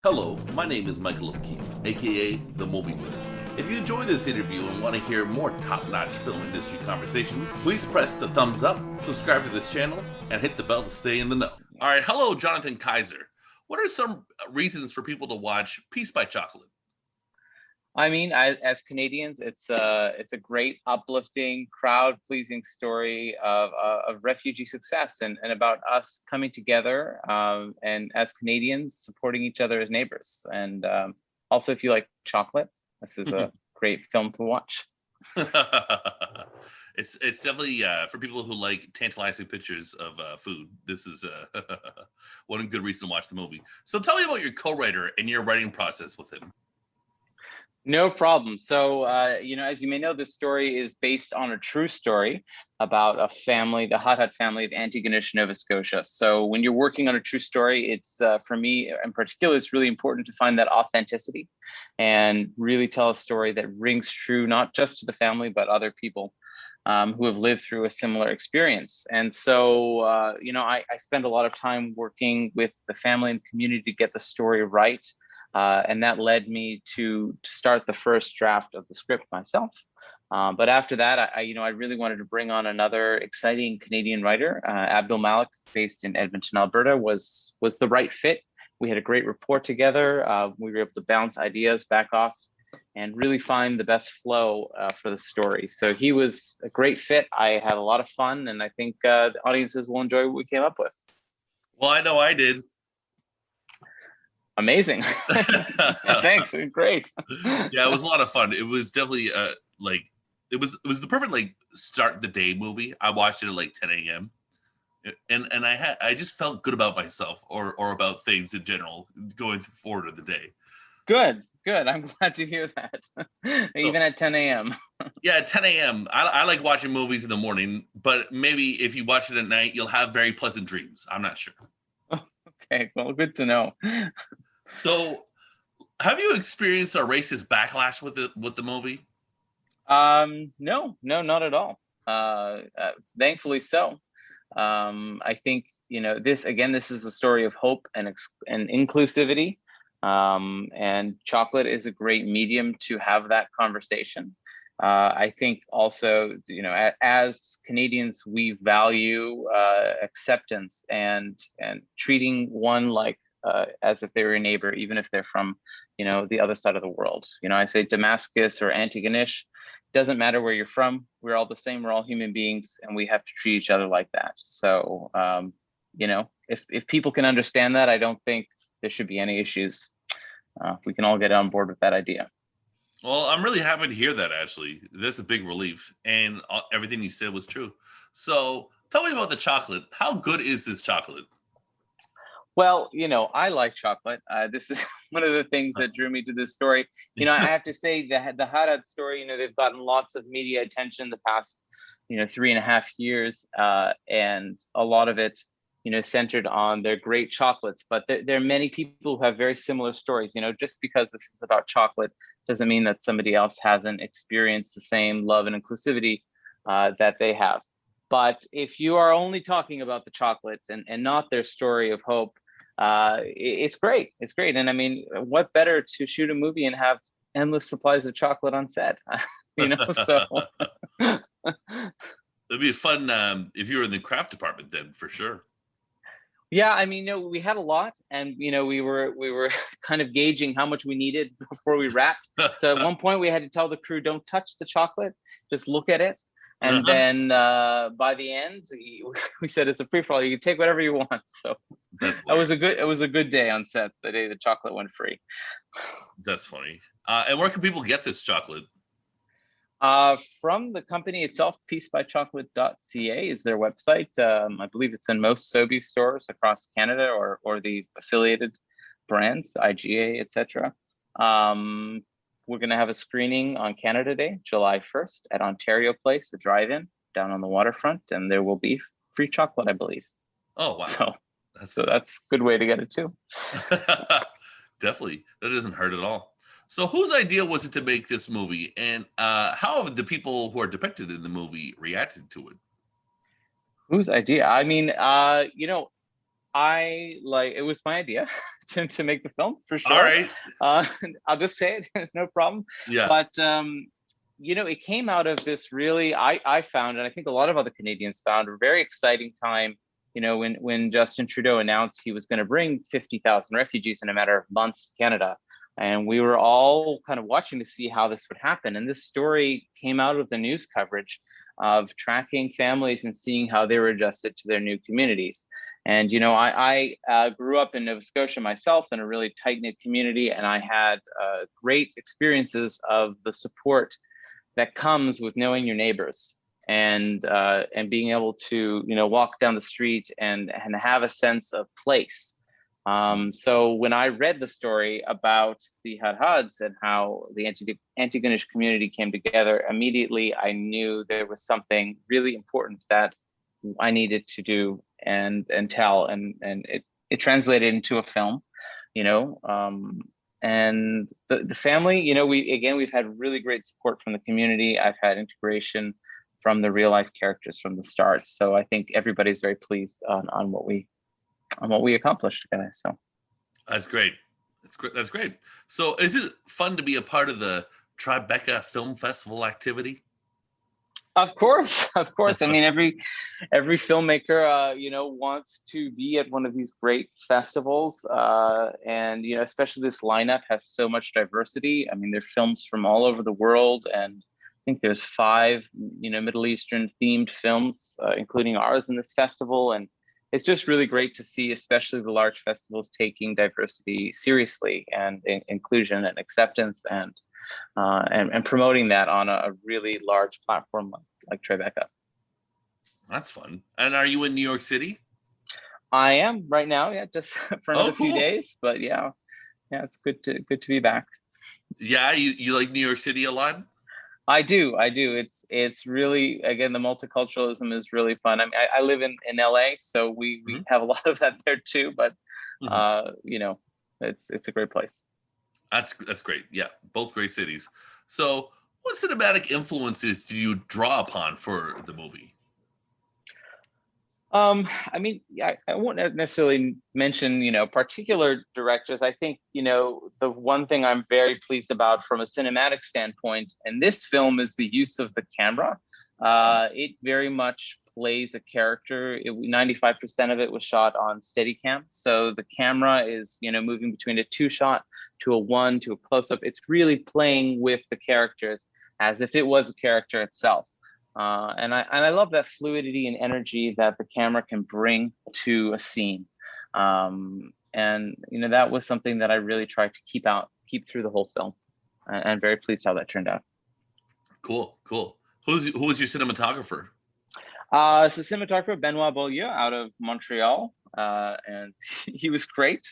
Hello, my name is Michael O'Keefe, aka The Movie Wist. If you enjoy this interview and want to hear more top-notch film industry conversations, please press the thumbs up, subscribe to this channel, and hit the bell to stay in the know. Alright, hello Jonathan Keijser. What are some reasons for people to watch Peace by Chocolate? As Canadians, it's a great, uplifting, crowd-pleasing story of refugee success and about us coming together and as Canadians supporting each other as neighbors. And also, if you like chocolate, this is a great film to watch. It's definitely for people who like tantalizing pictures of food. This is one good reason to watch the movie. So tell me about your co-writer and your writing process with him. No problem. So, as you may know, this story is based on a true story about a family, the Hut Hut family of Antigonish, Nova Scotia. So when you're working on a true story, it's for me in particular, it's really important to find that authenticity and really tell a story that rings true, not just to the family, but other people who have lived through a similar experience. And so, I spend a lot of time working with the family and community to get the story right. And that led me to start the first draft of the script myself. But after that, I really wanted to bring on another exciting Canadian writer. Abdul Malik, based in Edmonton, Alberta, was the right fit. We had a great rapport together. We were able to bounce ideas back off and really find the best flow for the story. So he was a great fit. I had a lot of fun, and I think the audiences will enjoy what we came up with. Well, I know I did. Amazing. Thanks. Great. Yeah, it was a lot of fun. It was definitely it was the perfect start the day movie. I watched it at like 10 a.m. and I just felt good about myself or about things in general going forward of the day. Good. I'm glad to hear that. Even at 10 a.m. Yeah, at 10 a.m. I like watching movies in the morning, but maybe if you watch it at night, you'll have very pleasant dreams. I'm not sure. Okay, well, good to know. So, have you experienced a racist backlash with the movie? No, not at all. Thankfully so. I think this is a story of hope and inclusivity. And chocolate is a great medium to have that conversation. I think also, as Canadians, we value acceptance and treating one like as if they were a neighbor, even if they're from, the other side of the world. I say Damascus or Antigonish, doesn't matter where you're from. We're all the same. We're all human beings, and we have to treat each other like that. So, if people can understand that, I don't think there should be any issues. We can all get on board with that idea. Well, I'm really happy to hear that, actually. That's a big relief. And everything you said was true. So tell me about the chocolate. How good is this chocolate? Well, I like chocolate. This is one of the things that drew me to this story. I have to say that the Haddad story, they've gotten lots of media attention the past, 3.5 years. And a lot of it, centered on their great chocolates. But there are many people who have very similar stories. Just because this is about chocolate doesn't mean that somebody else hasn't experienced the same love and inclusivity that they have. But if you are only talking about the chocolates and not their story of hope, it's great. It's great. And I mean, what better to shoot a movie and have endless supplies of chocolate on set? So. It'd be fun if you were in the craft department then, for sure. Yeah, we had a lot, and we were kind of gauging how much we needed before we wrapped. So at one point, we had to tell the crew, "Don't touch the chocolate, just look at it." And then by the end, we said it's a free for all. You can take whatever you want. So it was a good day on set. The day the chocolate went free. That's funny. And where can people get this chocolate? From the company itself, peacebychocolate.ca is their website. I believe it's in most Sobeys stores across Canada or the affiliated brands, IGA, etc. We're going to have a screening on Canada Day, July 1st at Ontario Place, a drive-in down on the waterfront, and there will be free chocolate, I believe. Oh, wow. So that's a good way to get it too. Definitely. That doesn't hurt at all. So whose idea was it to make this movie, and how have the people who are depicted in the movie reacted to it? Whose idea? It was my idea to make the film for All sure. right. Uh, I'll just say it, it's no problem. Yeah. But it came out of this really, I found, and I think a lot of other Canadians found, a very exciting time. When Justin Trudeau announced he was going to bring 50,000 refugees in a matter of months to Canada, and we were all kind of watching to see how this would happen. And this story came out of the news coverage of tracking families and seeing how they were adjusted to their new communities. And I grew up in Nova Scotia myself in a really tight knit community, and I had great experiences of the support that comes with knowing your neighbors and being able to walk down the street and have a sense of place. So when I read the story about the Hadhads and how the Antigonish community came together, immediately I knew there was something really important that I needed to do and tell, and it translated into a film, and the family, we've had really great support from the community. I've had integration from the real life characters from the start, so I think everybody's very pleased on what we accomplished together. So That's great. That's great. So is it fun to be a part of the Tribeca Film Festival activity? of course. I mean, every filmmaker wants to be at one of these great festivals, and especially this lineup has so much diversity. I mean, there are films from all over the world, and I think there's 5 Middle Eastern themed films, including ours, in this festival. And it's just really great to see, especially the large festivals, taking diversity seriously, and inclusion and acceptance, and promoting that on a really large platform like Tribeca. That's fun. And are you in New York City? I am right now, yeah, just for another few Cool. days, but yeah, it's good to be back. Yeah, you like New York City a lot? I do. It's really, again, the multiculturalism is really fun. I mean, I live in LA, so we Mhm. have a lot of that there too. But Mhm. it's a great place. That's great. Yeah, both great cities. So, what cinematic influences do you draw upon for the movie? I mean, I won't necessarily mention, particular directors. I think, the one thing I'm very pleased about from a cinematic standpoint, and this film, is the use of the camera. It very much plays a character. 95% of it was shot on Steadicam. So the camera is, moving between a 2-shot to a 1 to a close-up. It's really playing with the characters as if it was a character itself. And I love that fluidity and energy that the camera can bring to a scene. And that was something that I really tried to keep through the whole film, and very pleased how that turned out. Cool. Who was your cinematographer? It's the cinematographer Benoit Beaulieu out of Montreal, and he was great.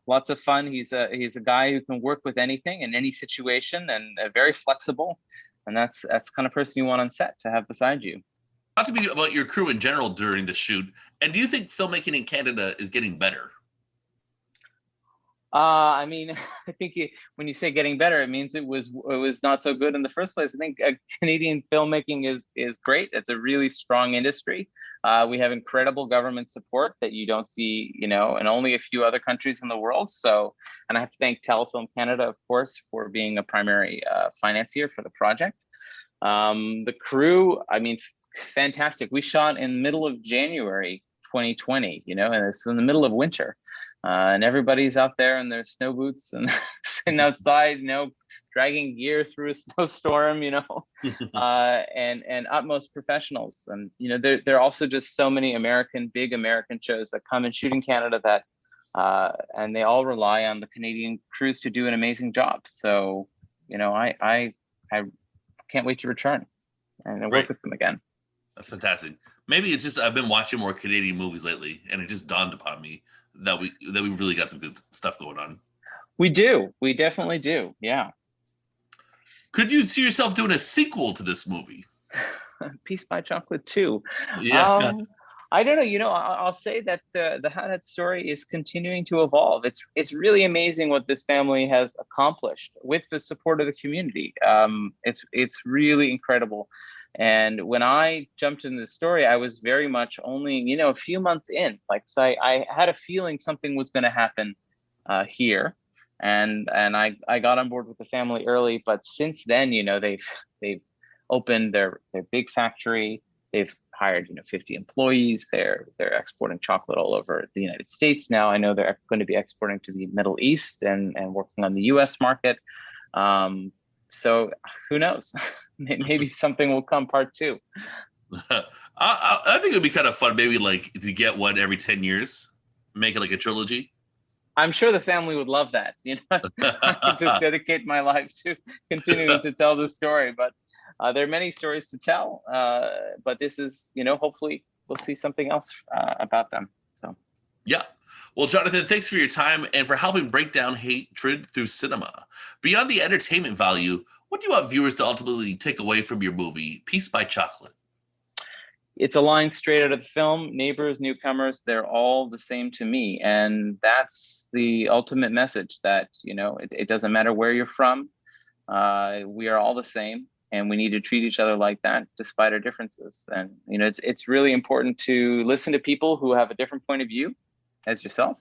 Lots of fun. He's a guy who can work with anything in any situation, and very flexible. And that's the kind of person you want on set to have beside you. Talk to me about your crew in general during the shoot. And do you think filmmaking in Canada is getting better? I mean, I think when you say getting better, it means it was not so good in the first place. I think Canadian filmmaking is great. It's a really strong industry. We have incredible government support that you don't see, in only a few other countries in the world. So, and I have to thank Telefilm Canada, of course, for being a primary financier for the project. The crew, I mean, fantastic. We shot in the middle of January 2020, and it's in the middle of winter. And everybody's out there in their snow boots and sitting outside, dragging gear through a snowstorm, and utmost professionals. And, there are also just so many big American shows that come and shoot in Canada that, and they all rely on the Canadian crews to do an amazing job. So, I can't wait to return and work with them again. That's fantastic. Maybe it's just I've been watching more Canadian movies lately, and it just dawned upon me that we really got some good stuff going on. We definitely do. Yeah. Could you see yourself doing a sequel to this movie? Peace by Chocolate 2. Yeah. I don't know. I'll say that the Hadhad story is continuing to evolve. It's really amazing what this family has accomplished with the support of the community. It's really incredible And when I jumped into the story, I was very much only, a few months in. Like, so I had a feeling something was going to happen here, and I got on board with the family early. But since then, they've opened their big factory. They've hired 50 employees. They're exporting chocolate all over the United States now. I know they're going to be exporting to the Middle East and working on the U.S. market. So who knows? Maybe something will come part 2. I think it'd be kind of fun, maybe like to get one every 10 years, make it like a trilogy. I'm sure the family would love that. I could just dedicate my life to continuing to tell the story. But there are many stories to tell. But this is, hopefully we'll see something else about them. So, yeah. Well, Jonathan, thanks for your time and for helping break down hatred through cinema. Beyond the entertainment value, what do you want viewers to ultimately take away from your movie, Peace by Chocolate? It's a line straight out of the film. Neighbors, newcomers, they're all the same to me. And that's the ultimate message, that, it doesn't matter where you're from. We are all the same, and we need to treat each other like that despite our differences. And, it's really important to listen to people who have a different point of view as yourself.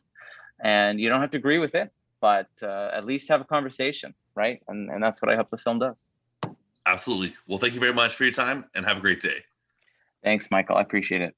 And you don't have to agree with it, but at least have a conversation, right? And that's what I hope the film does. Absolutely. Well, thank you very much for your time, and have a great day. Thanks, Michael. I appreciate it.